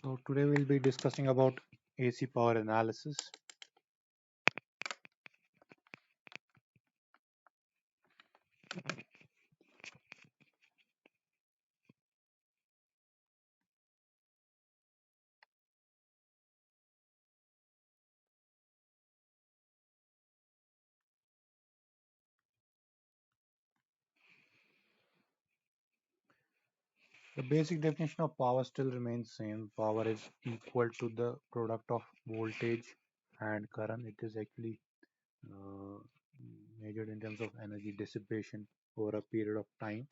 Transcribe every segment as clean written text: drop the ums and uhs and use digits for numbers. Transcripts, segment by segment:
So today we'll be discussing about AC power analysis. The basic definition of power still remains same. Power is equal to the product of voltage and current. It is actually uh, measured in terms of energy dissipation over a period of time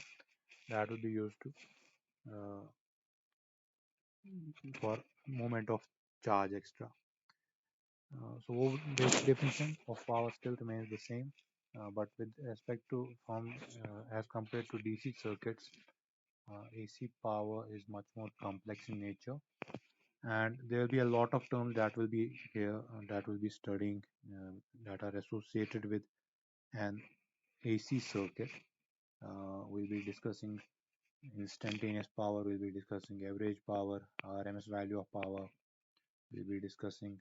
that will be used to for moment of charge extra. So basic definition of power still remains the same, but with respect to from as compared to DC circuits, AC power is much more complex in nature, and there will be a lot of terms that will be here that will be studying that are associated with an AC circuit. We'll be discussing instantaneous power, we'll be discussing average power, RMS value of power, we'll be discussing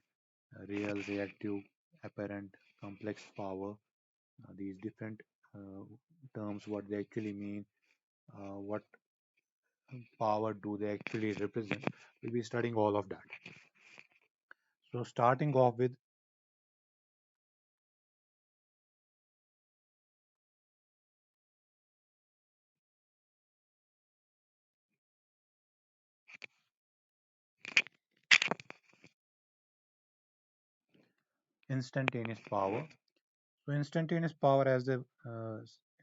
real, reactive, apparent, complex power. These different uh, terms, what they actually mean, what power do they actually represent. We'll be studying all of that. So starting off with instantaneous power. So instantaneous power, as the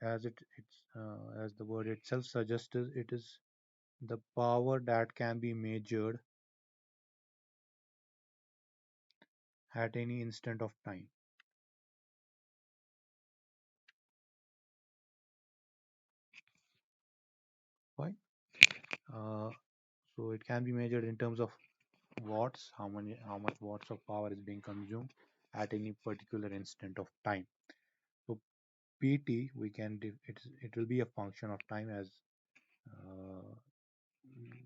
as the word itself suggests, it is the power that can be measured at any instant of time. Right? Uh, so it can be measured in terms of watts, how much watts of power is being consumed at any particular instant of time. So PT we can it will be a function of time as uh,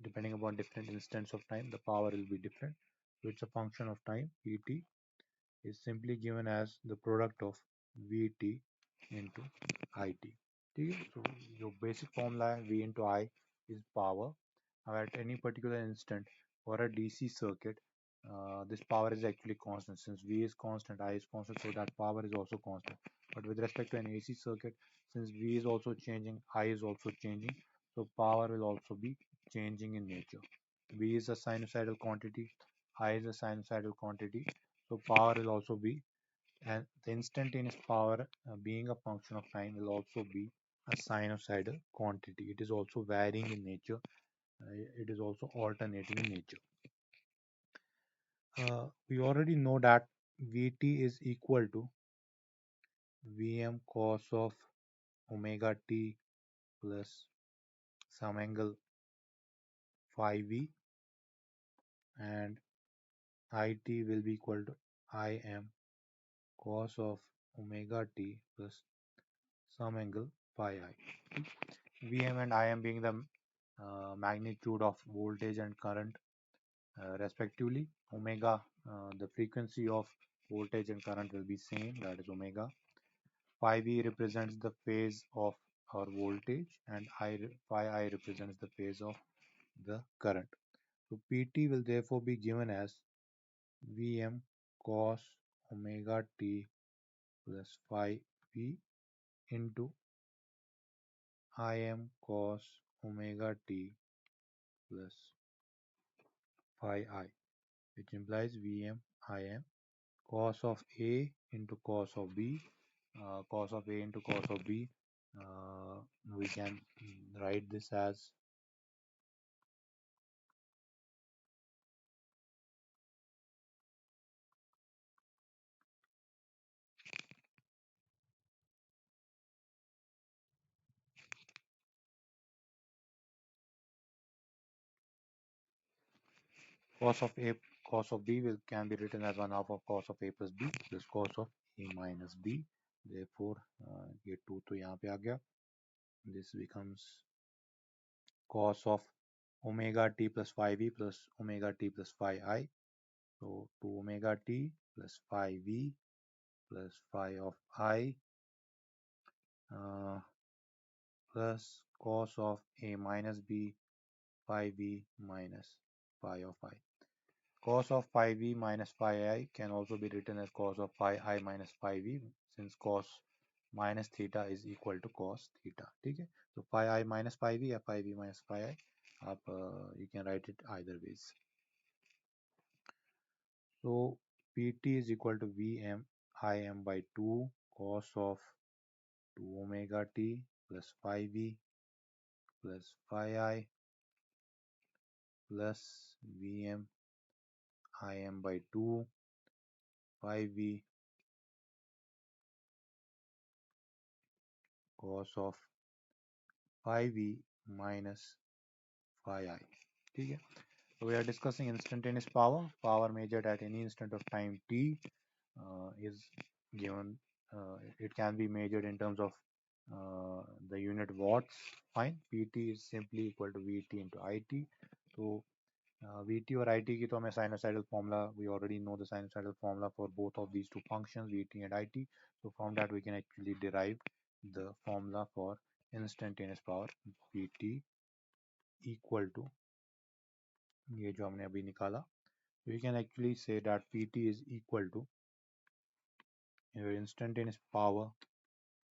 depending upon different instants of time the power will be different. So it's a function of time. PT is simply given as the product of VT into IT. Okay? So your basic formula V into I is power. Now at any particular instant for a DC circuit, this power is actually constant. Since V is constant, I is constant, so that power is also constant. But with respect to an AC circuit, since V is also changing, I is also changing, so power will also be changing in nature. V is a sinusoidal quantity, I is a sinusoidal quantity, so power will also be, and the instantaneous power being a function of time will also be a sinusoidal quantity. It is also varying in nature. It is also alternating in nature. We already know that Vt is equal to Vm cos of omega t plus some angle phi v, and It will be equal to Im cos of omega t plus some angle phi I. Vm and Im being the magnitude of voltage and current respectively. Omega, the frequency of voltage and current will be same, that is omega. Phi v represents the phase of our voltage, and phi I represents the phase of the current. So Pt will therefore be given as Vm cos omega t plus phi v into Im cos omega t plus phi I, which implies Vm Im cos of A into cos of B, cos of A into cos of B. We can write this as cos of A, cos of B will can be written as 1 half of cos of A plus B plus cos of A minus B. Therefore, ये 2 तो यहाँ पे आ गया. This becomes cos of omega t plus phi v plus omega t plus phi I. So 2 omega t plus phi v plus phi of I plus cos of a minus b phi v minus phi of I. Cos of phi v minus phi I can also be written as cos of phi I minus phi v, since cos minus theta is equal to cos theta. ठीक है, तो phi I minus phi v या phi v minus phi I, आप you can write it either ways. So pt is equal to vm im by 2 cos of 2 omega t plus phi v plus phi I plus vm im by 2 phi v cos of phi v minus phi I. ठीक है, so we are discussing instantaneous power. Power measured at any instant of time t is given. It can be measured in terms of the unit watts. Fine, pt is simply equal to vt into it. So vt और it की तो हमें sinusoidal formula, we already know the sinusoidal formula for both of these two functions, vt and it. So from that we can actually derive the formula for instantaneous power, pt equal to ये जो हमने अभी निकाला. We can actually say that pt is equal to, your instantaneous power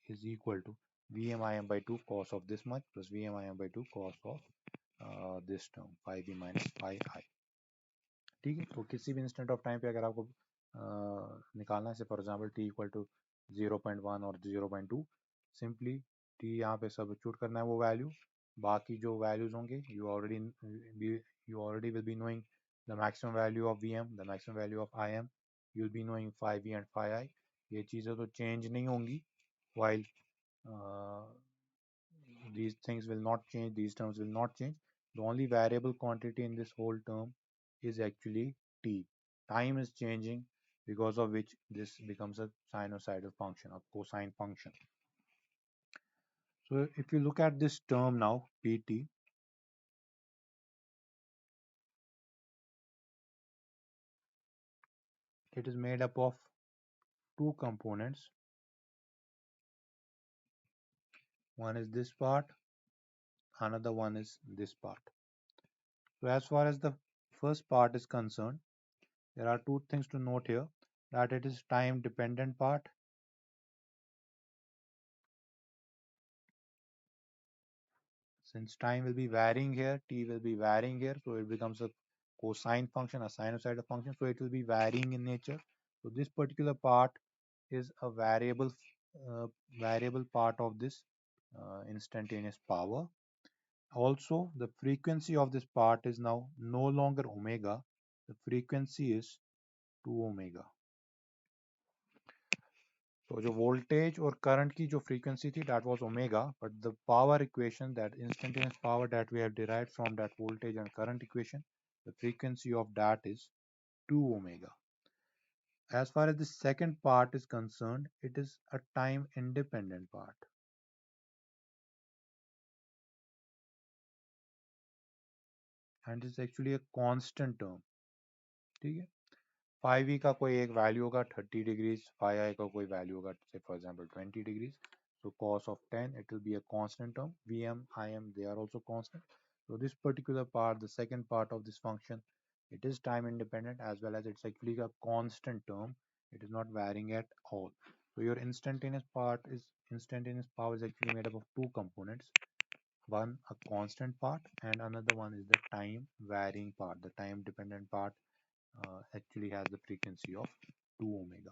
is equal to Vm by 2 cos of this much plus Vm by 2 cos of this term phi v minus phi I. ठीक है, तो किसी भी instant of time पे अगर आपको निकालना है, for example t equal to 0.1 और 0.2, सिंपली t यहाँ पे सब्स्टिट्यूट करना है वो वैल्यू. बाकी जो वैल्यूज होंगे you already will be knowing the maximum value of Vm, the maximum value of Im, you'll be knowing phi v and phi I. ये चीज़ें तो चेंज नहीं होंगी, while these things will not change, these terms will not change. The only variable quantity in this whole term is actually t. Time is changing, because of which this becomes a sinusoidal function, a cosine function. So if you look at this term now, pt, it is made up of two components. One is this part, another one is this part. So as far as the first part is concerned, there are two things to note here, that it is time dependent part. Since time will be varying here, t will be varying here, so it becomes a cosine function, a sinusoidal function, so it will be varying in nature. So this particular part is a variable part of this instantaneous power. Also, the frequency of this part is now no longer omega, the frequency is 2 omega. So जो voltage और current की जो frequency थी, that was omega, but the power equation, that instantaneous power that we have derived from that voltage and current equation, the frequency of that is 2 omega. As far as the second part is concerned, it is a time independent part. And it's actually a constant term. ठीक है, phi v का कोई एक value होगा 30 degrees, phi I का कोई value होगा, say for example 20 degrees. So cos of 10, it will be a constant term. Vm, Im, they are also constant. So this particular part, the second part of this function, it is time independent, as well as it's actually a constant term. It is not varying at all. So your instantaneous power is actually made up of two components. One, a constant part, and another one is the time varying part. The time dependent part actually has the frequency of 2 omega.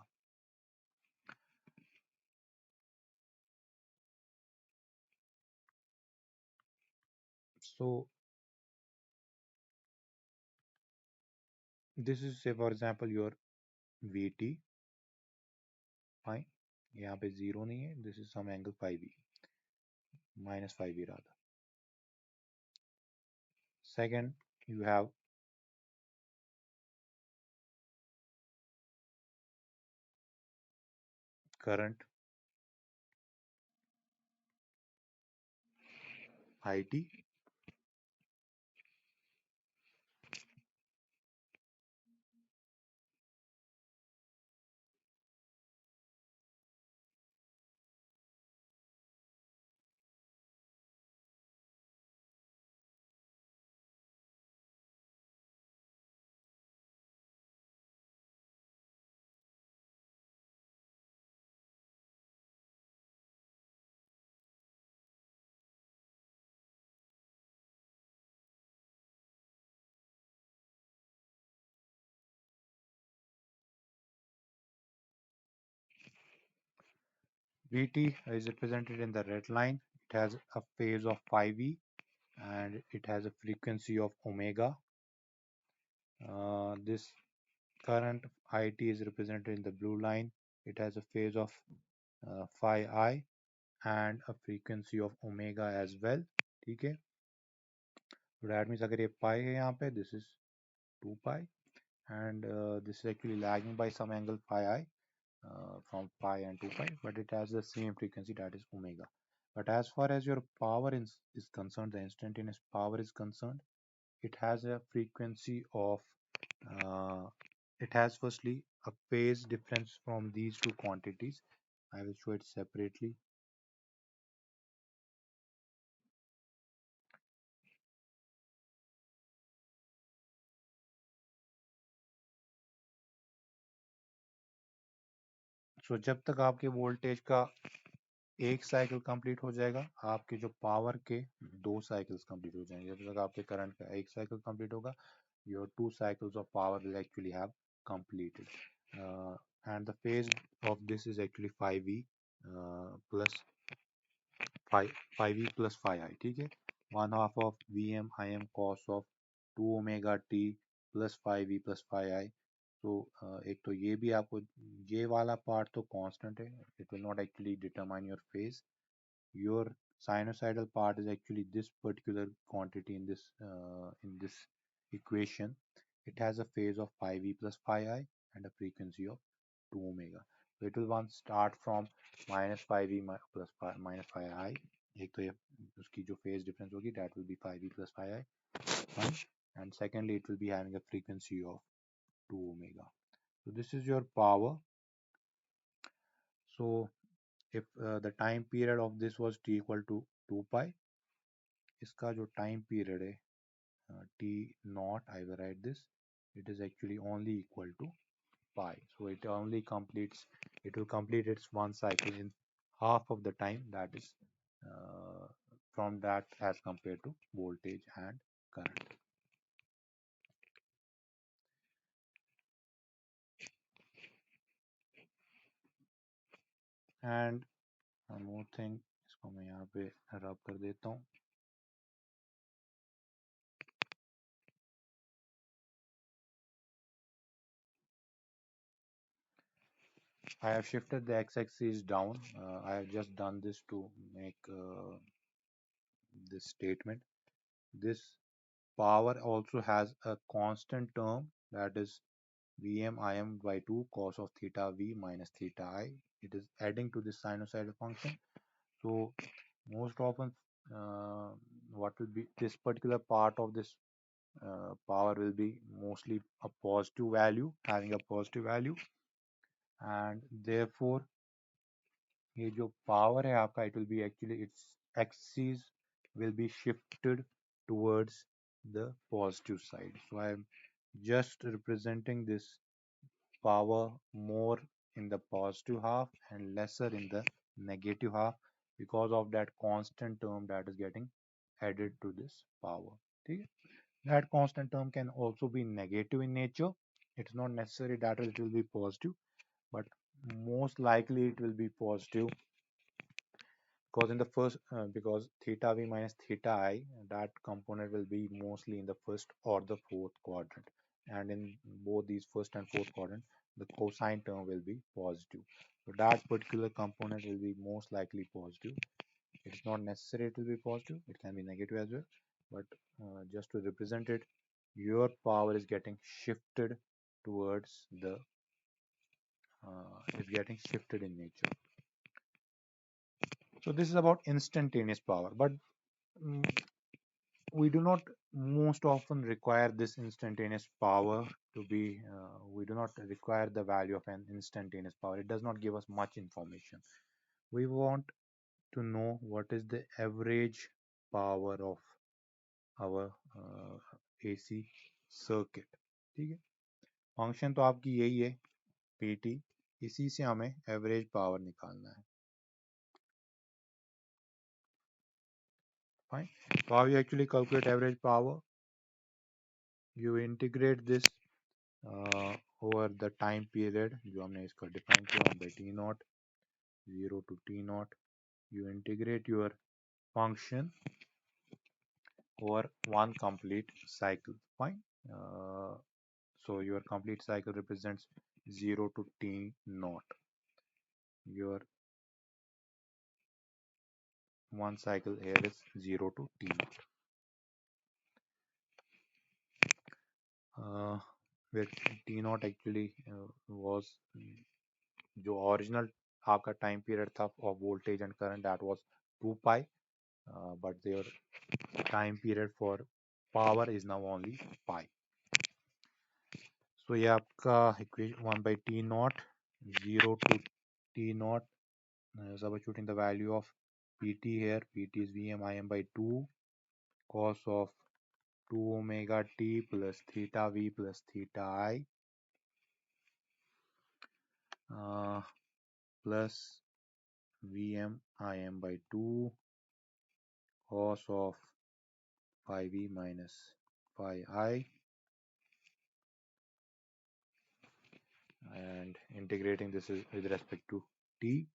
So this is, say for example, your Vt. Fine, यहाँ पे zero नहीं है, this is some angle phi v, minus phi v rather. Second, you have current it, Vt is represented in the red line. It has a phase of 5e and it has a frequency of omega. This current it is represented in the blue line. It has a phase of phi I and a frequency of omega as well. ठीक है, तो that means अगर ये pi है यहाँ पे, this is 2 pi and this is actually lagging by some angle phi I from pi and 2 pi, but it has the same frequency, that is omega. But as far as your power is concerned, the instantaneous power is concerned, it has a frequency of uh, it has firstly a phase difference from these two quantities. I will show it separately. So जब तक आपके voltage का एक cycle complete हो जाएगा, आपके जो power के दो साइकिल्स कंप्लीट हो जाएंगे. जब तक आपके करंट का एक साइकिल कंप्लीट होगा, your two cycles of power will actually have completed. And the phase of this is actually 5v plus 5v plus 5i. ठीक है, 1/2 of vm im cos of 2 omega t plus 5v plus 5i. तो एक तो ये भी आपको, ये वाला पार्ट तो कांस्टेंट है, it will not actually determine your phase. Your sinusoidal part is actually this particular quantity in this equation. It has a phase of 5e plus 5i and a frequency of 2 omega. So it will once start from minus 5e plus 5 minus 5i. एक तो ये उसकी जो phase difference होगी, that will be 5e plus 5i, fine. And secondly, it will be having a frequency of 2 omega. So this is your power. So if the time period of this was t equal to 2 pi, इसका जो time period है t naught, I will write this, it is actually only equal to pi. So it only completes, it will complete its one cycle in half of the time, that is uh, from that as compared to voltage and current. And one more thing, इसको मैं यहाँ पे रब कर देता हूँ. I have shifted the x-axis down. I have just done this to make this statement. This power also has a constant term, that is Vm Im by 2 cos of theta v minus theta I. It is adding to this sinusoidal function. So most often what will be this particular part of this power will be mostly a positive value, having a positive value, and therefore ये जो power है आपका, it will be actually its axis will be shifted towards the positive side. So I am just representing this power more in the positive half and lesser in the negative half because of that constant term that is getting added to this power. Okay? That constant term can also be negative in nature. It's not necessary that it will be positive, but most likely it will be positive because in the first because theta v minus theta I, that component will be mostly in the first or the fourth quadrant, and in both these first and fourth quadrant the cosine term will be positive. So that particular component will be most likely positive. It's not necessary to be positive, it can be negative as well, but just to represent it, your power is getting shifted towards the is getting shifted in nature. So this is about instantaneous power, but mm, we do not most often require this instantaneous power to be we do not require the value of an instantaneous power. It does not give us much information. We want to know what is the average power of our AC circuit. ठीक है, function तो आपकी यही है PT, इसी से हमें average power निकालना है. Fine. So how you actually calculate average power? You integrate this over the time period जो हमने इसको define किया by T naught. 0 to t naught. You integrate your function over one complete cycle. Fine. Uh, so your complete cycle represents 0 to t naught. Your one cycle here is 0 to t naught. Where t naught actually was जो original आपका time period था of voltage and current, that was 2 pi, but their time period for power is now only pi. So ये आपका equation 1 by t naught 0 to t naught, substituting the value of pt here. Pt is Vm Im by 2 cos of 2 omega t plus theta v plus theta I, plus Vm Im by 2 cos of phi v minus phi I, and integrating this is with respect to t.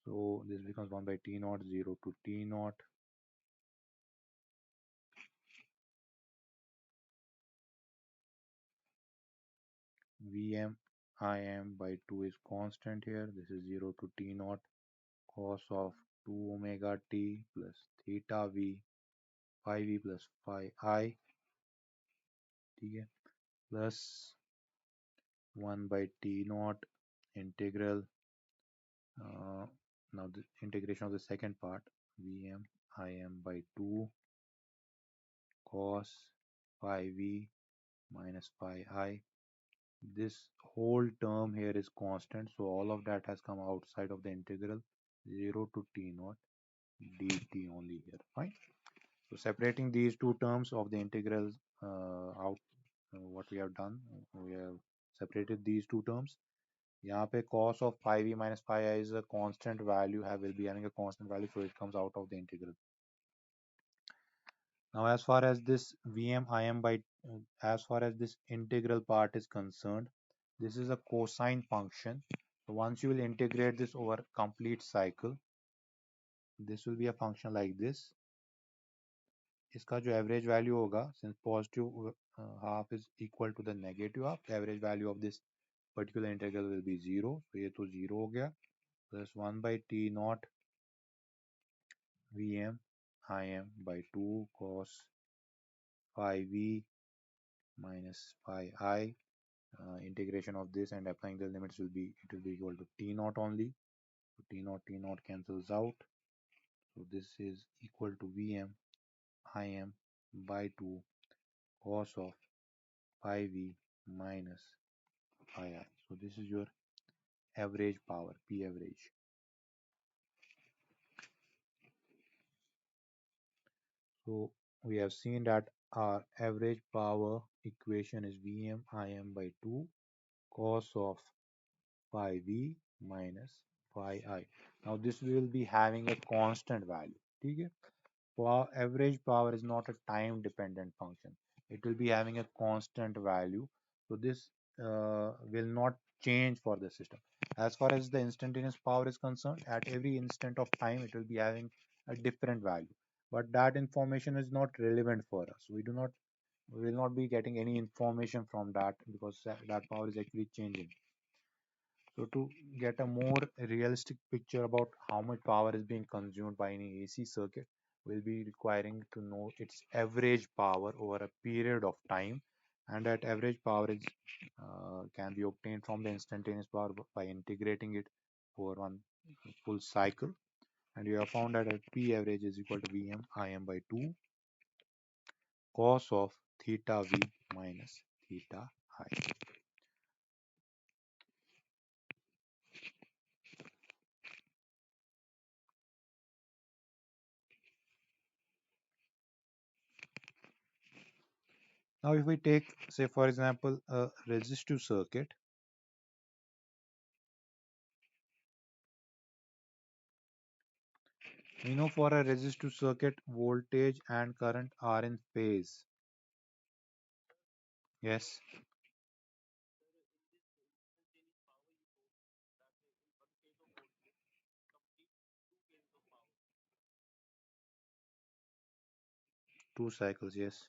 So this becomes 1 by t naught 0 to t naught. Vm Im by 2 is constant here. This is 0 to t naught cos of 2 omega t plus theta v phi v plus phi I, ठीक है, plus 1 by t naught integral, now the integration of the second part, Vm Im by 2 cos phi v minus phi I. This whole term here is constant, so all of that has come outside of the integral, 0 to t naught dt only here. Fine. So separating these two terms of the integrals out, what we have done, we have separated these two terms. यहाँ पे cos of phi v minus phi I is a constant value, will be having a constant value, so it comes out of the integral. Now as far as this Vm Im by, as far as this integral part is concerned, this is a cosine function. So once you will integrate this over complete cycle, this will be a function like this. इसका जो average value होगा, since positive half is equal to the negative half, the average value of this particular integral will be 0. तो ये तो 0 हो गया, plus 1 by t naught Vm Im by 2 cos phi v minus phi I. Integration of this and applying the limits will be, it will be equal to t naught only. So t naught cancels out. So this is equal to Vm Im by 2 cos of phi v minus phi I. So this is your average power, P average. So we have seen that our average power equation is Vm Im by 2 cos of phi v minus phi I. Now this will be having a constant value. Okay? Average power is not a time dependent function. It will be having a constant value. So this will not change for the system. As far as the instantaneous power is concerned, at every instant of time it will be having a different value. But that information is not relevant for us. We will not be getting any information from that because that power is actually changing. So to get a more realistic picture about how much power is being consumed by any AC circuit, we'll be requiring to know its average power over a period of time, and that average power is can be obtained from the instantaneous power by integrating it over one full cycle. And we have found that P average is equal to Vm Im by 2 cos of theta v minus theta I. Now if we take, say for example, a resistive circuit, we know for a resistive circuit voltage and current are in phase. Yes. 2 cycles, yes.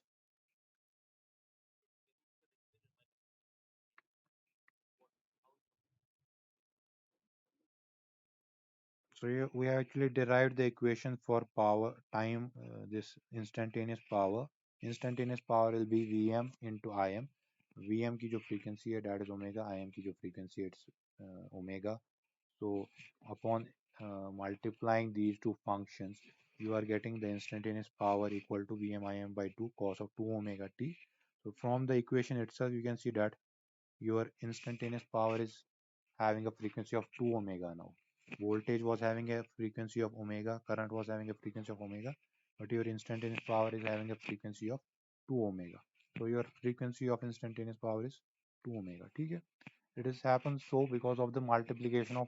So we have actually derived the equation for power time, this instantaneous power. Instantaneous power will be Vm into Im. Vm की जो frequency है that is omega, Im की जो frequency है it's omega. So upon multiplying these two functions, you are getting the instantaneous power equal to Vm Im by 2 cos of 2 omega t. So from the equation itself, you can see that your instantaneous power is having a frequency of 2 omega now. Voltage was having a frequency of omega, current was having a frequency of omega, but your instantaneous power is having a frequency of 2 omega. So your frequency of instantaneous power is 2 omega. Okay? It has happened so because of the multiplication of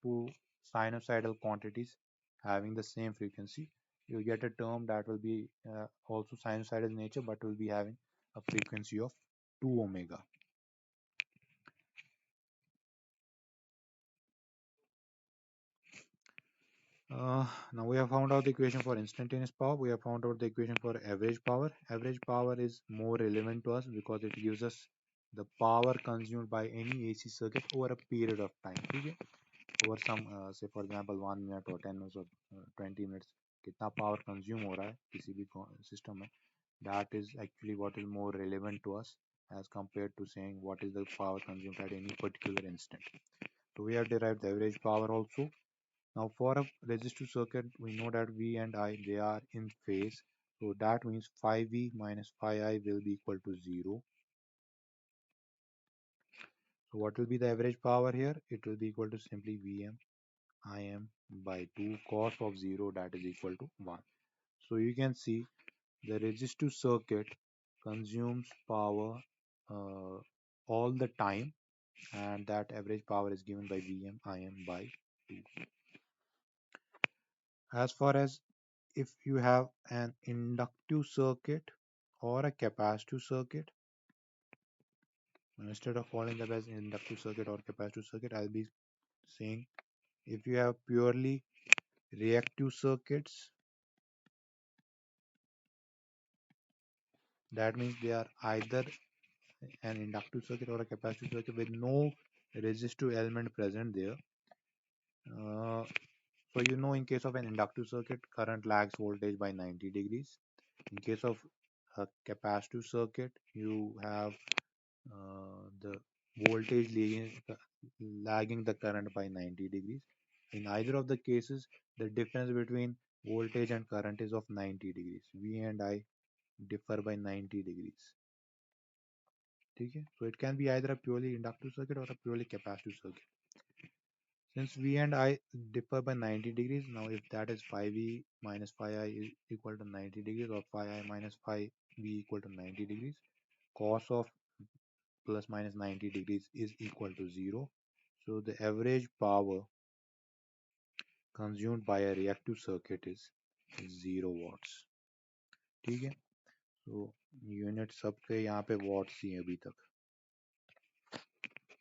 two sinusoidal quantities having the same frequency. You get a term that will be also sinusoidal in nature, but will be having a frequency of 2 omega. Now we have found out the equation for instantaneous power. We have found out the equation for average power. Average power is more relevant to us because it gives us the power consumed by any AC circuit over a period of time. Okay? Over some, say for example, 1 minute or 10 minutes or 20 minutes, कितना power consume हो रहा है किसी भी system में. That is actually what is more relevant to us as compared to saying what is the power consumed at any particular instant. So we have derived the average power also. Now for a resistive circuit, we know that V and I, they are in phase. So that means phi V minus phi I will be equal to 0. So what will be the average power here? It will be equal to simply Vm Im by 2 cos of 0, that is equal to 1. So you can see the resistive circuit consumes power all the time, and that average power is given by Vm Im by 2. As far as if you have an inductive circuit or a capacitive circuit, instead of calling them as inductive circuit or capacitive circuit, I'll be saying if you have purely reactive circuits, that means they are either an inductive circuit or a capacitive circuit with no resistive element present there. Uh, so you know, in case of an inductive circuit, current lags voltage by 90 degrees. In case of a capacitive circuit, you have the voltage lagging the current by 90 degrees. In either of the cases, the difference between voltage and current is of 90 degrees. V and I differ by 90 degrees. Okay? So it can be either a purely inductive circuit or a purely capacitive circuit. Since V and I differ by 90 degrees, now if that is phi V minus phi I is equal to 90 degrees, or phi I minus phi V equal to 90 degrees, cos of plus minus 90 degrees is equal to 0. So the average power consumed by a reactive circuit is 0 watts. ठीक है. So unit सबके यहाँ पे watts ही है अभी तक.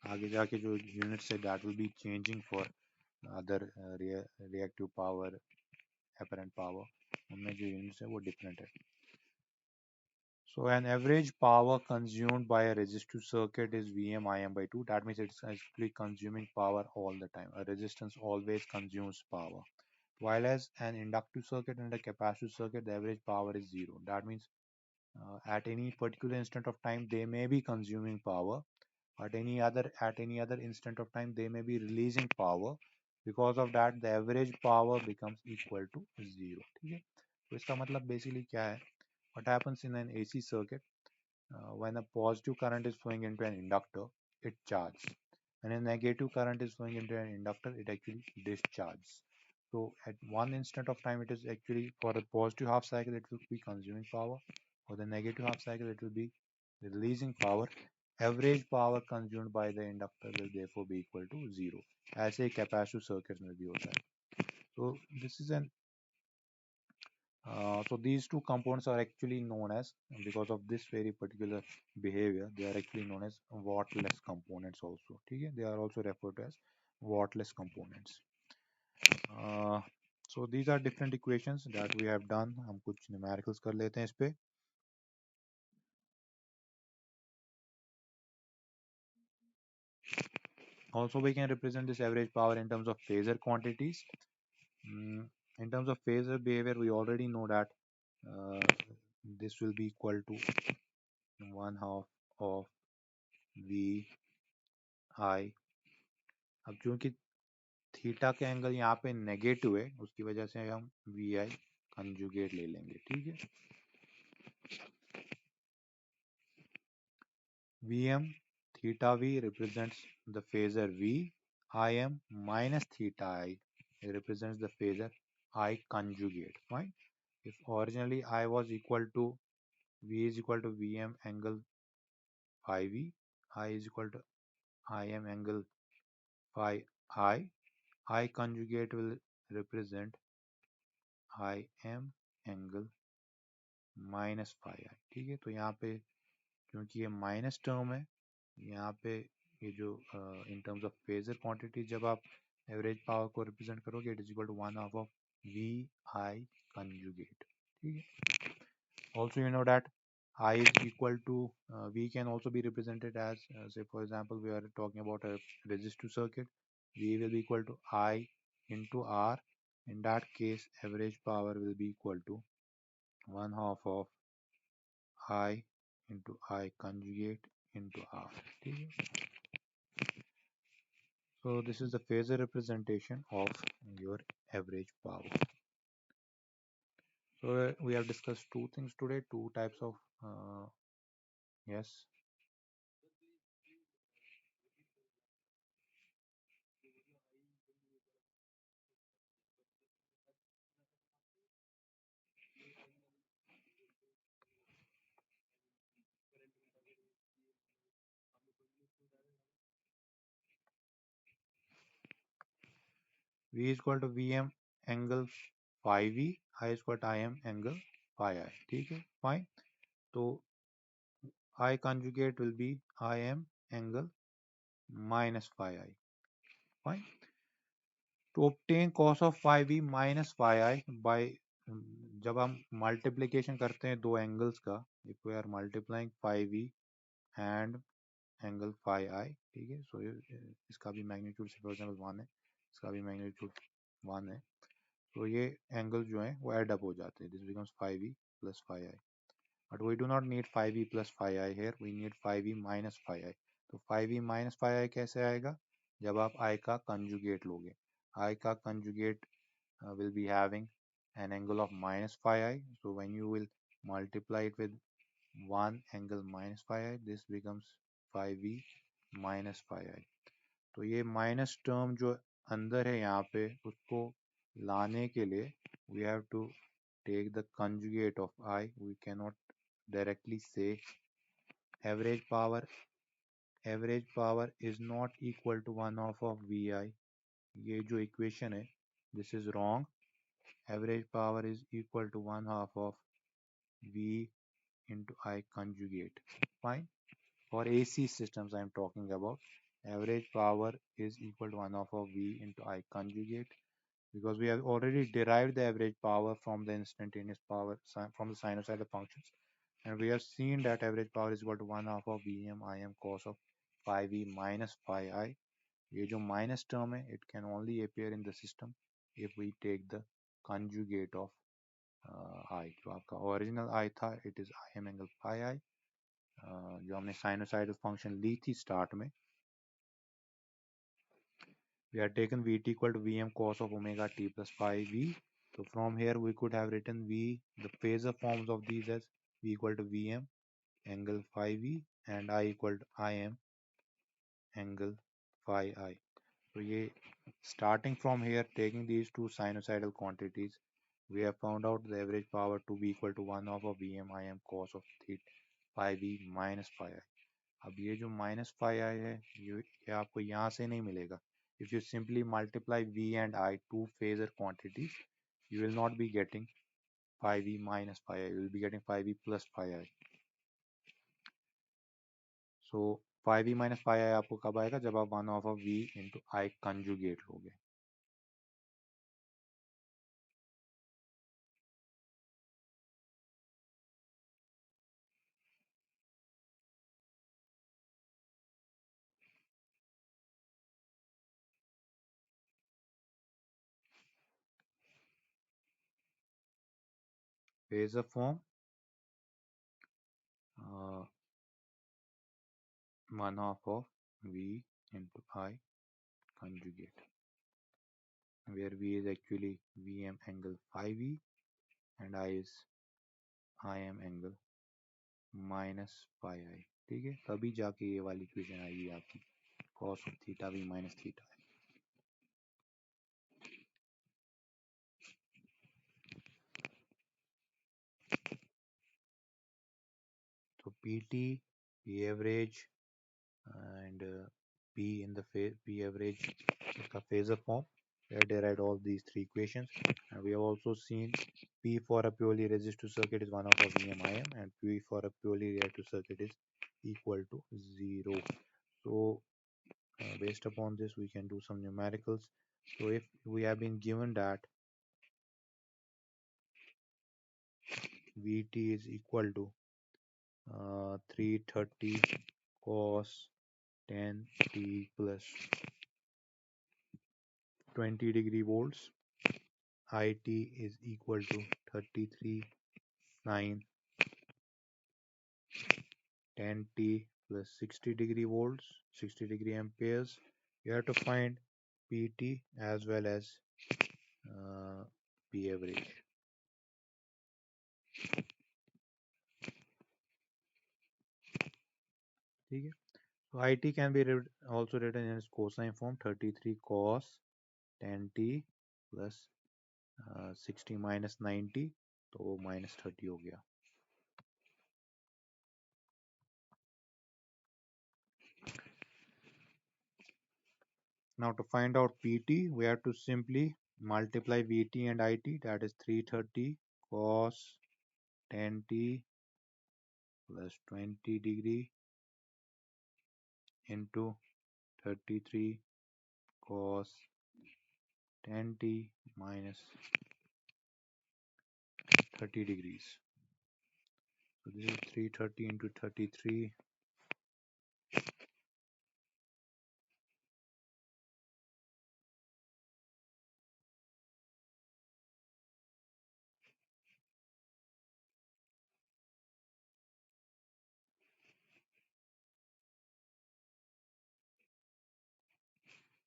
आगे जाके जो यूनिट्स है that will be changing for other reactive power, apparent power. उनमें जो यूनिट्स है वो different है. So an average power consumed by a resistive circuit is Vm Im by 2. That means it's actually consuming power all the time. A resistance always consumes power. While as an inductive circuit and a capacitive circuit, the average power is 0. That means at any particular instant of time, they may be consuming power. At any other instant of time, they may be releasing power. Because of that, the average power becomes equal to 0. ठीक है? तो इसका मतलब basically क्या है? What happens in an AC circuit? When a positive current is flowing into an inductor, it charges. When a negative current is flowing into an inductor, it actually discharges. So at one instant of time, it is actually for the positive half cycle, it will be consuming power. For the negative half cycle, it will be releasing power. Average power consumed by the inductor will therefore be equal to 0. ऐसे capacitive circuits में भी होता है. So this is an so these two components are actually known as, because of this very particular behavior, they are actually known as wattless components also. Okay? They are also referred to as wattless components. Uh, So these are different equations that we have done. हम कुछ numericals कर लेते हैं इस पे. Also we can represent this average power in terms of phasor quantities. In terms of phasor behavior, we already know that uh, this will be equal to 1/2 of V I. अब चूंकि theta के angle यहाँ पे negative है, उसकी वजह से हम वी आई कंजुगेट ले लेंगे. ठीक है. V m theta V represents the phasor V. I m minus theta I represents the phasor I conjugate. Fine. If originally I was equal to V is equal to Vm angle phi V, I is equal to Im angle phi I conjugate will represent Im angle minus phi I. ठीक है. तो यहाँ पे क्योंकि ये minus term है, यहाँ पे ये जो in terms of phasor quantity जब आप एवरेज पावर को रिप्रेजेंट करोगे, it is equal to 1/2 of V I conjugate. ठीक है. Also you know that I is equal to V can also be represented as say for example we are talking about a resistive circuit. V will be equal to I into R. In that case average power will be equal to 1/2 of I into I conjugate into R. So this is the phasor representation of your average power. So we have discussed two things today, two types of yes. V is equal to Vm angle phi V, I is equal to Im angle phi I. ठीक है. Fine. तो I conjugate will be Im angle minus phi I. Fine. To obtain cos of phi V minus phi I by जब हम multiplication करते हैं दो angles का, if we are multiplying phi V and angle phi I. ठीक है. सो इसका भी मैग्नीट्यूड फॉर एग्जांपल 1 है, इसका भी मैग्नीट्यूड 1 है. तो ये एंगल जो है वो एड अप हो जाते हैं. This becomes phi V plus phi I. But we do not need phi V plus phi I here. We need phi V minus phi I. तो phi V minus phi I कैसे आएगा? जब आप I का conjugate लोगे. I का conjugate will be having an angle of minus phi I. So when you will multiply it with one angle minus phi I, this becomes phi V minus phi I. तो ये minus term जो अंदर है यहाँ पे, उसको लाने के लिए we have to take the conjugate of I. We cannot directly say average power is not equal to 1/2 of Vi. ये जो इक्वेशन है, this is wrong. Average power is equal to 1/2 of V into I conjugate. Fine. For AC systems I am talking about, average power is equal to 1/2 of V into I conjugate, because we have already derived the average power from the instantaneous power from the sinusoidal functions, and we have seen that average power is equal to 1/2 of Vm Im cos of phi V minus phi I. ये जो minus term है, it can only appear in the system if we take the conjugate of I. जो आपका original I था, it is Im angle phi I. जो हमने sinusoidal function ली थी start में, we had taken Vt equal to Vm cos of omega t plus phi V. So from here we could have written V, the phasor forms of these as V equal to Vm angle phi V and I equal to Im angle phi I. So ये starting from here, taking these two sinusoidal quantities, we have found out the average power to be equal to 1/2 of Vm Im cos of theta phi V minus phi I. अब ये जो minus phi I है, ये आपको यहाँ से नहीं मिलेगा. If you simply multiply V and I, two phasor quantities, you will not be getting phi V minus phi I. You will be getting phi V plus phi I. So phi V minus phi I आपको कब आएगा? जब आप 1/2 of V into I conjugate लोगे. phasor form, uh, 1 half of V into I conjugate, where V is actually Vm angle phi V and I is Im angle minus pi I. ठीक है, तभी जाके ये वाली इक्वेशन आएगी आपकी cos of theta v minus theta। तो pt, p average and p in the p average is the phasor form. We have derived all these three equations, and we have also seen p for a purely resistive circuit is 1 over vm and p for a purely reactive circuit is equal to 0. So based upon this we can do some numericals. So if we have been given that Vt is equal to 330 cos 10t plus 20 degree volts. It is equal to 33 sin 10t plus 60 degree volts, 60 degree amperes. You have to find Pt as well as P average. ठीक है, so It can be also written in its cosine form 33 cos 10t plus 60 minus 90, तो minus 30 हो गया। Now to find out Pt, we have to simply multiply Vt and It, that is 330 cos 10t plus 20 degree into 33 cos 10t minus 30 degrees. So this is 330 into 33.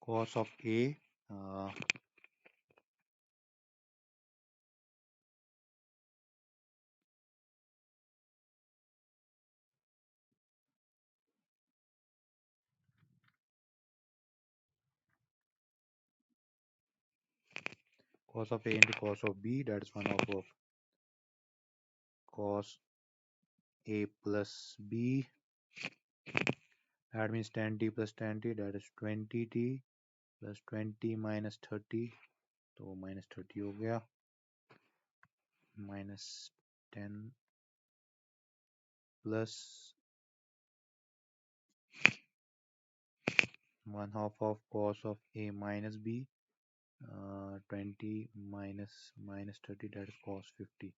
Cos of A, cos of A into cos of B, that is 1 half of cos A plus B. That means 10t plus 10t, that is 20t plus 20 minus 30, तो minus 30 हो गया, minus 10 plus 1 half of cos of A minus B, 20 minus 30, that is cos 50.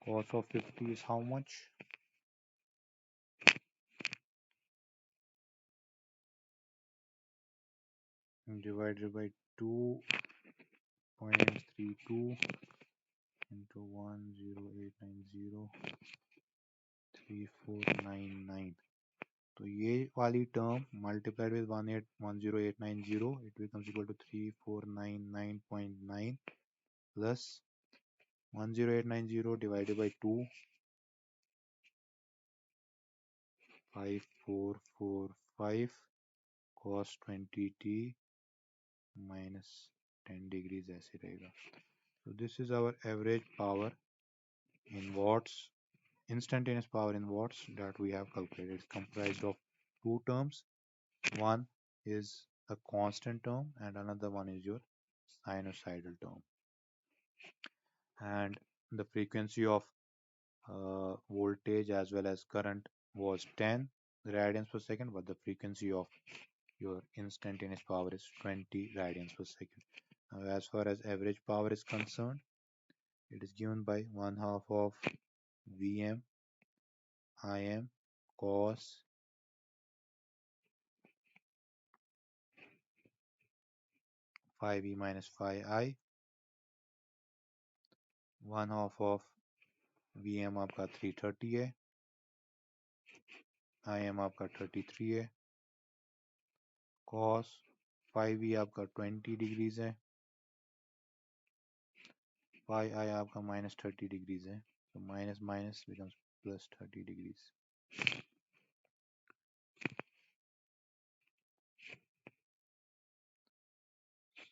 Cos of 50 is how much? Divided by 2.32 into 108903499. तो ये वाली term multiplied with 1010890, it becomes equal to 3499.9 plus 10890 divided by 2, 5445 cos 20t minus 10 degrees ऐसे रहेगा। So this is our average power in watts, instantaneous power in watts that we have calculated. It's comprised of two terms. One is a constant term and another one is your sinusoidal term. And the frequency of voltage as well as current was 10 radians per second, but the frequency of your instantaneous power is 20 radians per second. Now, as far as average power is concerned, it is given by 1 half of Vm Im cos 5e minus 5i, 1/2 of Vm आपका 330 है, Im आपका 33 है, cos 5e आपका 20 degrees है, phi I आपका minus 30 degrees है, so minus minus becomes plus 30 degrees.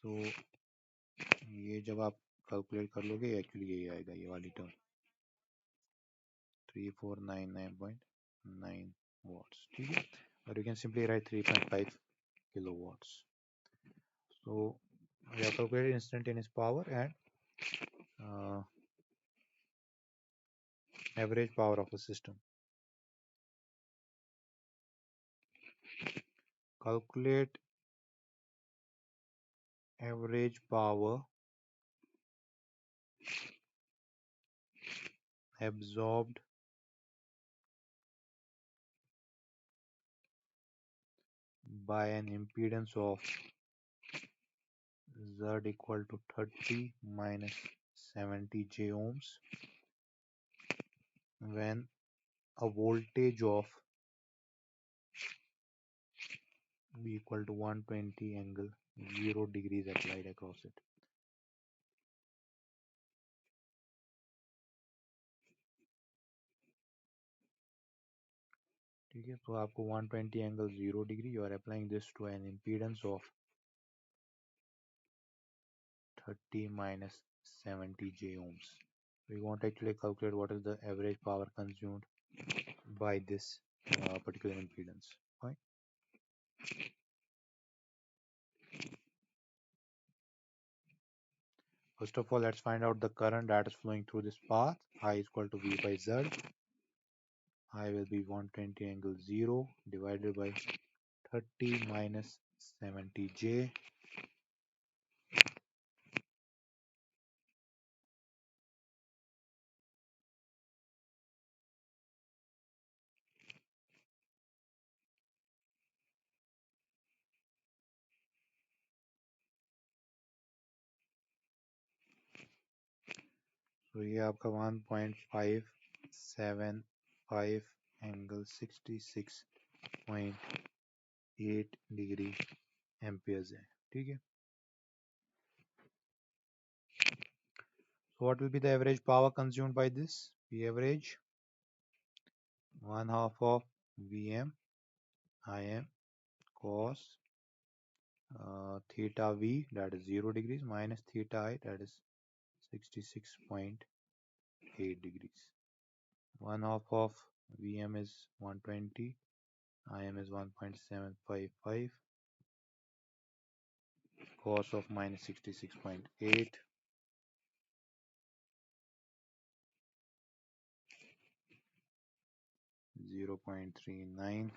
So ये जब आप कैलकुलेट कर लोगे एक्चुअली यही आएगा, ये वाली टर्म 3499.9 watts. ठीक है, और you can simply write 3.5 kilowatts. So we have calculated instantaneous power and average power of a system. Calculate average power absorbed by an impedance of Z equal to 30 minus 70 j ohms when a voltage of V equal to 120 angle 0 degrees applied across it. ठीक है, तो आपको 120 angle 0 degree, you are applying this to an impedance of 30 minus 70 j ohms. We want to actually calculate what is the average power consumed by this particular impedance. Fine. First of all, let's find out the current that is flowing through this path. I is equal to V by Z. I will be 120 angle 0 divided by 30 minus 70 j. तो ये आपका 1.575 angle 66.8 degree amperes है. ठीक है, so what will be the average power consumed by this? The average 1/2 of Vm Im cos theta V, that is 0 degrees, minus theta I, that is 66.8 degrees. 1/2 of Vm is 120, Im is 1.755, cos of minus 66.8, 0.39,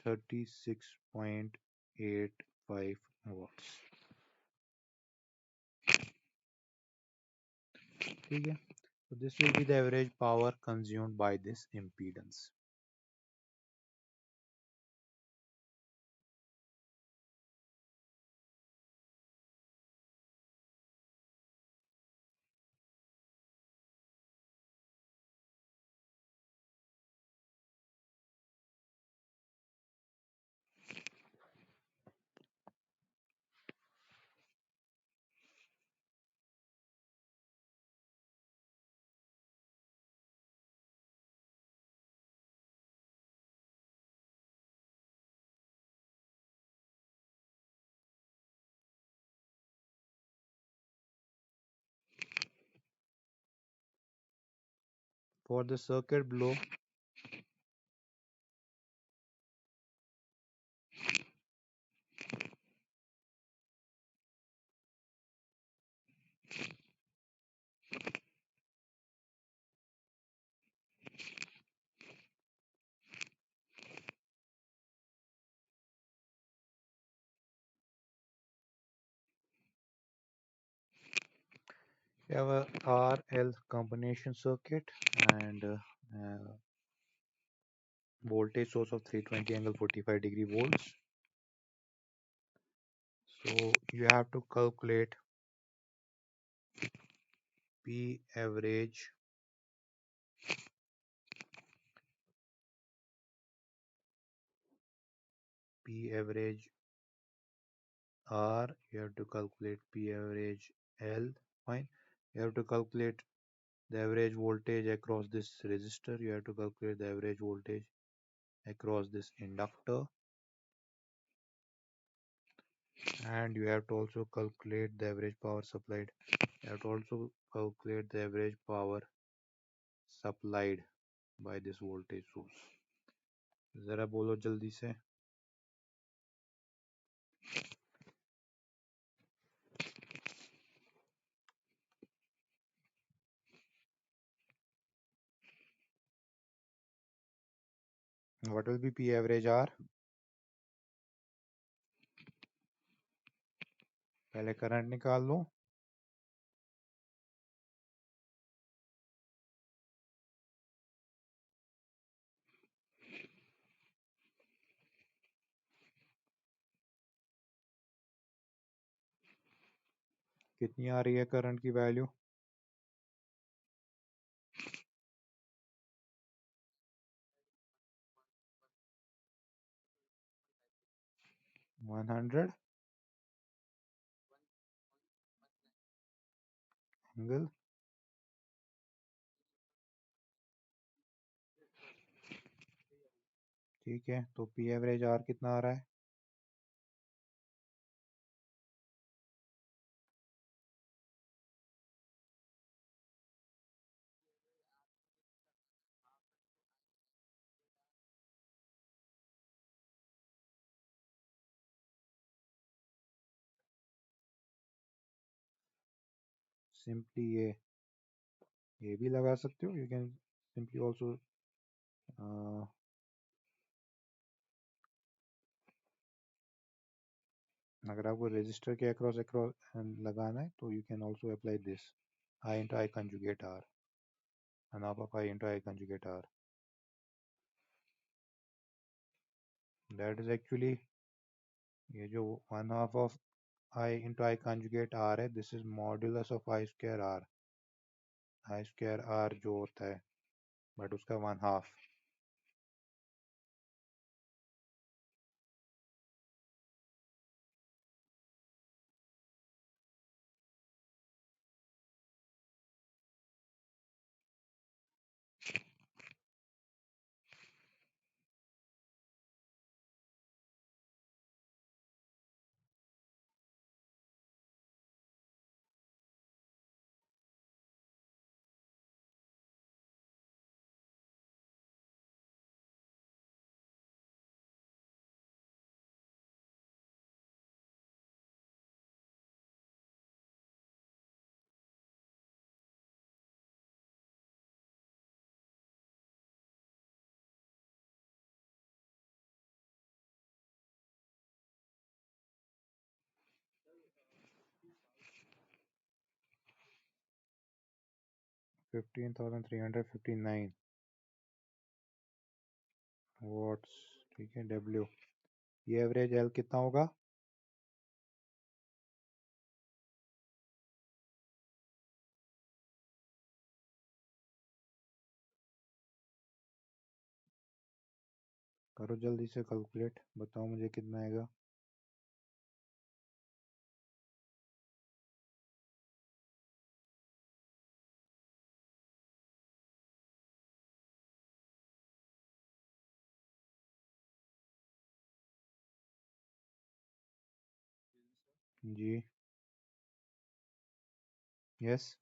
36.85 watts. ठीक है, so this will be the average power consumed by this impedance. For the circuit below, You have a RL combination circuit and voltage source of 320 angle 45-degree volts. So you have to calculate P average P average R, you have to calculate P average L, fine. You have to calculate the average voltage across this resistor, you have to calculate the average voltage across this inductor, and you have to also calculate the average power supplied. You have to also calculate the average power supplied by this voltage source. जरा बोलो जल्दी से. What will be P average R? पहले current निकाल लो. कितनी आ रही है current की वैल्यू? 100 एंगल. ठीक है, तो P एवरेज R कितना आ रहा है? सिंपली ये भी लगा सकते हो. यू कैन सिंपली ऑल्सो अगर आपको रेजिस्टर के अक्रॉस अक्रॉस लगाना है तो you can also apply this I into I conjugate R, and half of I into I conjugate R. That is actually ये जो 1/2 of I into I conjugate R है, this is modulus of I square R. I square R जो होता है but उसका 1/2. $15,359 watts. ठीक है. W ये एवरेज L कितना होगा? करो जल्दी से कैलकुलेट, बताओ मुझे कितना आएगा. जी. Yes.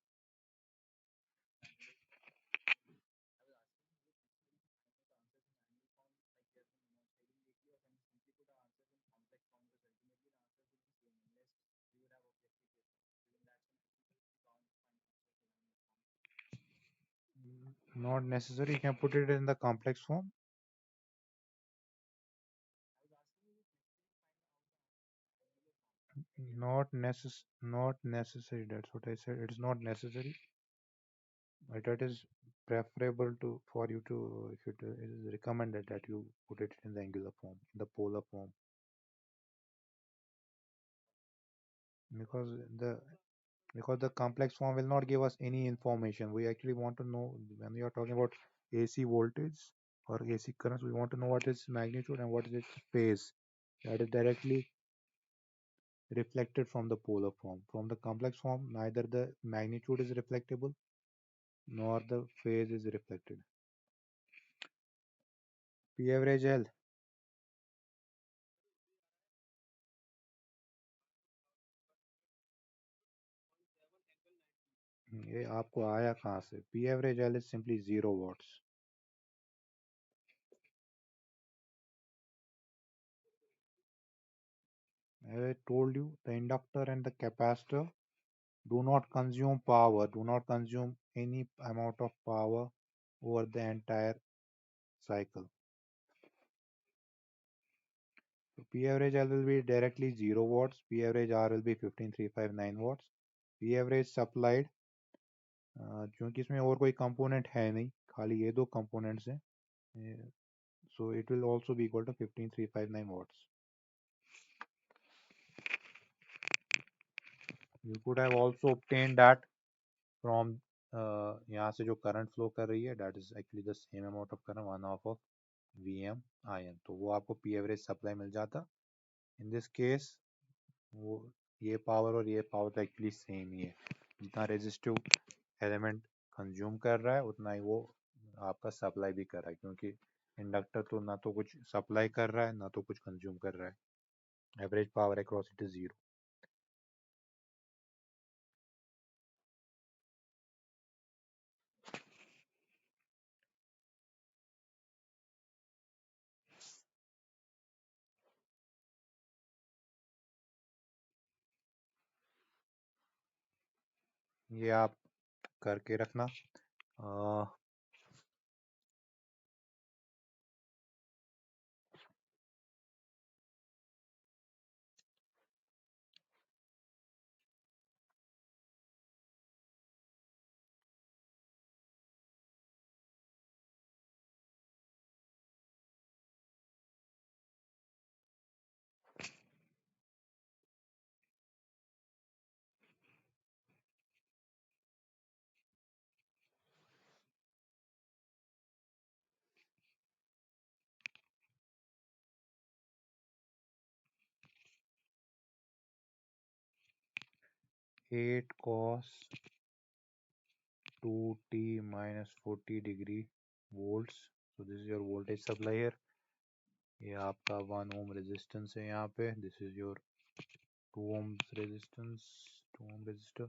Not necessary, you can put it in the complex form. Not necessary. That's what I said. It's not necessary, but it is preferable to for you to if it is recommended that you put it in the angular form, in the polar form, because the because the complex form will not give us any information. We actually want to know when we are talking about AC voltage or AC currents, we want to know what is magnitude and what is its phase. That is directly reflected from the polar form. From the complex form, neither the magnitude is reflectable nor the phase is reflected. P average L, ये आपको आया कहाँ से? P average L is simply 0 watts. As I told you, the inductor and the capacitor do not consume power, do not consume any amount of power over the entire cycle. So P average L will be directly 0 watts, P average R will be 15359 watts. P average supplied, क्योंकि इसमें और कोई component है नहीं, खाली ये दो components हैं, so it will also be equal to 15359 watts. You could have also obtained that from यहाँ से जो करंट फ्लो कर रही है, that is actually the same amount of current, 1/2 of VM IM, तो वो आपको P average सप्लाई मिल जाता. In this case वो ये पावर और ये पावर तो एक्चुअली सेम ही है. जितना रेजिस्टिव एलिमेंट कंज्यूम कर रहा है उतना ही वो आपका सप्लाई भी कर रहा है, क्योंकि इंडक्टर तो ना तो कुछ सप्लाई कर रहा है ना तो कुछ कंज्यूम कर रहा है. Average power across it is 0. ये आप करके रखना. 8 cos 2t minus 40 degree volts. So this is your voltage supply here. ये आपका 1 ohm resistance है यहाँ पे. This is your 2 ohms resistance, 2 ohm resistor,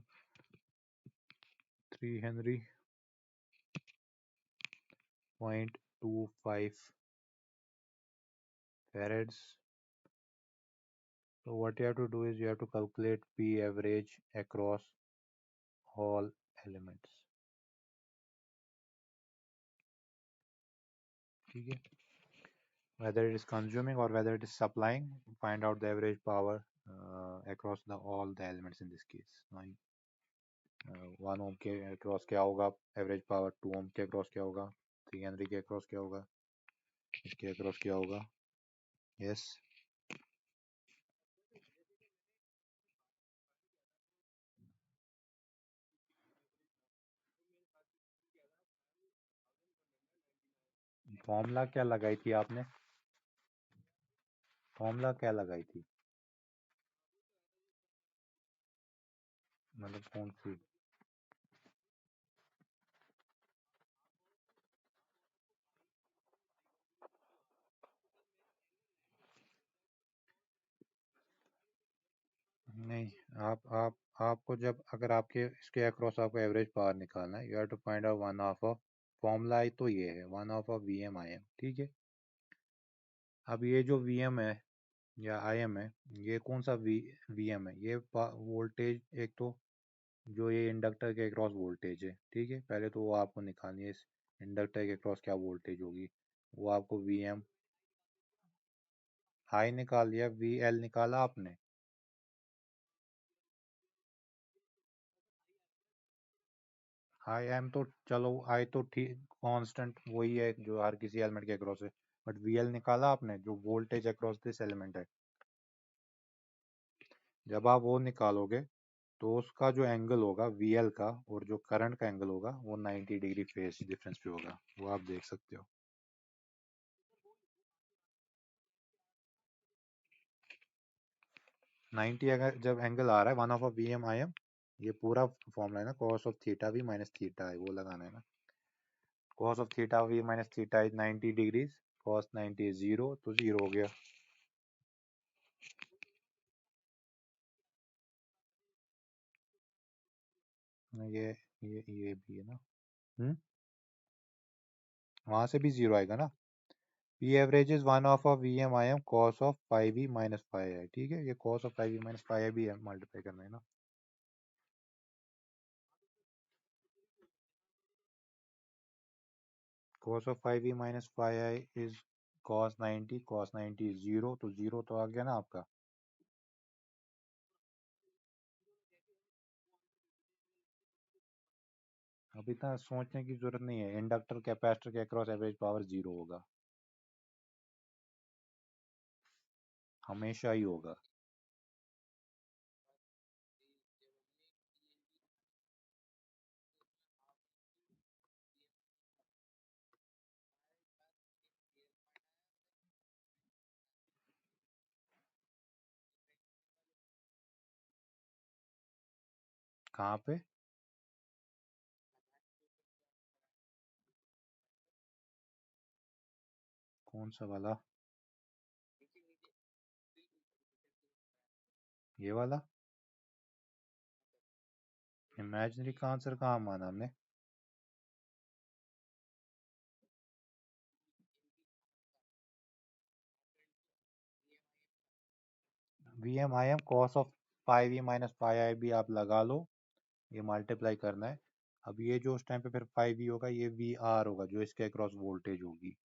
3 Henry, 0.25 farads. So what you have to do is you have to calculate P average across all elements. ठीक है? Whether it is consuming or whether it is supplying, find out the average power across all the elements in this case. 1 ohm के across क्या होगा average power, 2 ohm के across क्या होगा, 3 Henry के across क्या होगा, इसके across क्या होगा. Yes. फॉर्मूला क्या लगाई थी आपने? फॉर्मूला क्या लगाई थी? मतलब कौन सी? नहीं, आप आपको जब अगर आपके इसके अक्रॉस आपको एवरेज पावर निकालना है, you have to find out 1/2 of formula ही तो ये है 1/2 ऑफ VM IM. ठीक है. अब ये जो VM है या IM है, ये कौन सा VM है? ये वोल्टेज एक तो जो ये इंडक्टर के अक्रॉस वोल्टेज है. ठीक है. पहले तो वो आपको निकालनी है, इस इंडक्टर के अक्रॉस क्या वोल्टेज होगी. वो आपको VM I निकाल दिया, VL निकाला आपने. आई एम तो चलो, आई तो ठीक कांस्टेंट वही है जो हर किसी एलिमेंट के अक्रॉस है, बट वीएल निकाला आपने जो वोल्टेज अक्रॉस दिस एलिमेंट है। जब आप वो निकालोगे तो उसका जो एंगल होगा वीएल का और जो करंट का एंगल होगा वो 90 डिग्री फेज डिफरेंस पे होगा, वो आप देख सकते हो। 90 अगर जब एंगल आ रहा है 1 वी एम आई एम, ये पूरा फॉर्मूला है ना, cos of theta V minus theta है, वो लगाना है ना। cos of theta V minus theta is 90 degrees, cos 90 is 0, तो 0 हो गया। ये ये भी है ना। वहां से भी 0 आएगा ना। पी एवरेज इज 1/(वी_m_i_m cos ऑफ 5v माइनस 5 है, ठीक है, ये cos ऑफ 5v माइनस 5 भी है, मल्टीप्लाई करना है ना। cos of 5v minus 5 is cos 90 is 0, तो 0 तो आ गया ना आपका। अब इतना सोचने की जरूरत नहीं है, इंडक्टर कैपेसिटर के अक्रॉस एवरेज पावर 0 होगा, हमेशा ही होगा। कहाँ पे? कौन सा वाला? ये वाला? इमेजिनरी का आंसर कहाँ माना हमने? V m I m cos of 5v minus 5i भी आप लगा लो, ये मल्टीप्लाई करना है। अब ये जो उस टाइम पे फिर 5v होगा, ये वी आर होगा जो इसके अक्रॉस वोल्टेज होगी।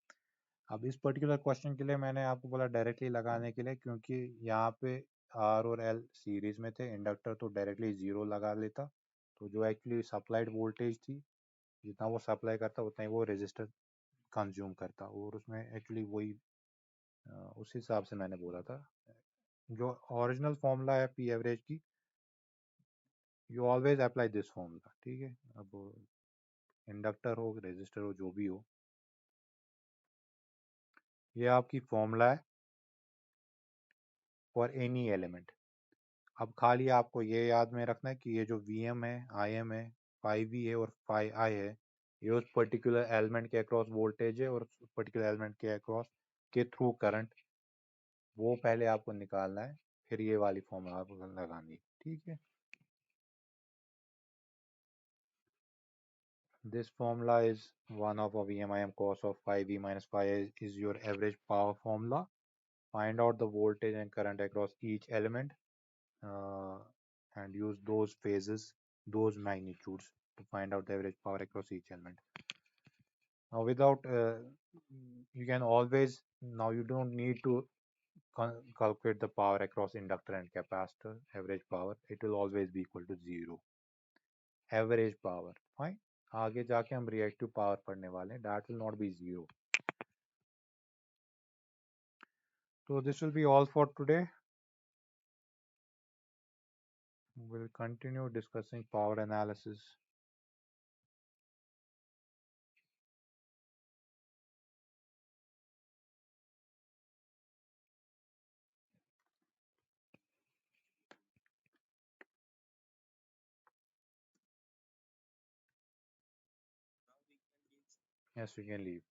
अब इस पर्टिकुलर क्वेश्चन के लिए मैंने आपको बोला डायरेक्टली लगाने के लिए, क्योंकि यहाँ पे आर और एल सीरीज में थे, इंडक्टर तो डायरेक्टली 0 लगा लेता, तो जो एक्चुअली सप्लाइड वोल्टेज थी, जितना वो सप्लाई करता उतना ही वो रेजिस्टर कंज्यूम करता, और उसमें एक्चुअली वही उस हिसाब से मैंने बोला था। जो ओरिजिनल फॉर्मूला है पी एवरेज की, you always apply this formula, ठीक है। अब इंडक्टर हो रेजिस्टर हो जो भी हो, ये आपकी फॉर्मूला है फॉर एनी एलिमेंट। अब खाली आपको ये याद में रखना है कि ये जो वी एम है, आई एम है, फाइव वी है और फाइव आई है, ये उस पर्टिकुलर एलिमेंट के अक्रॉस वोल्टेज है, और उस पर्टिकुलर एलिमेंट के अक्रॉस के थ्रू करंट, वो पहले आपको निकालना है, फिर ये वाली फॉर्मूला आपको लगानी है, ठीक है। This formula is 1/(Vm cos of 5v minus 5 is your average power formula. Find out the voltage and current across each element, uh, and use those phases, those magnitudes to find out the average power across each element. Now, without you can always, now you don't need to calculate the power across inductor and capacitor average power. It will always be equal to 0. Average power, fine. आगे जाके हम reactive power पढ़ने वाले हैं, that will not be 0. So this will be all for today. We'll continue discussing power analysis. Yes, we can leave.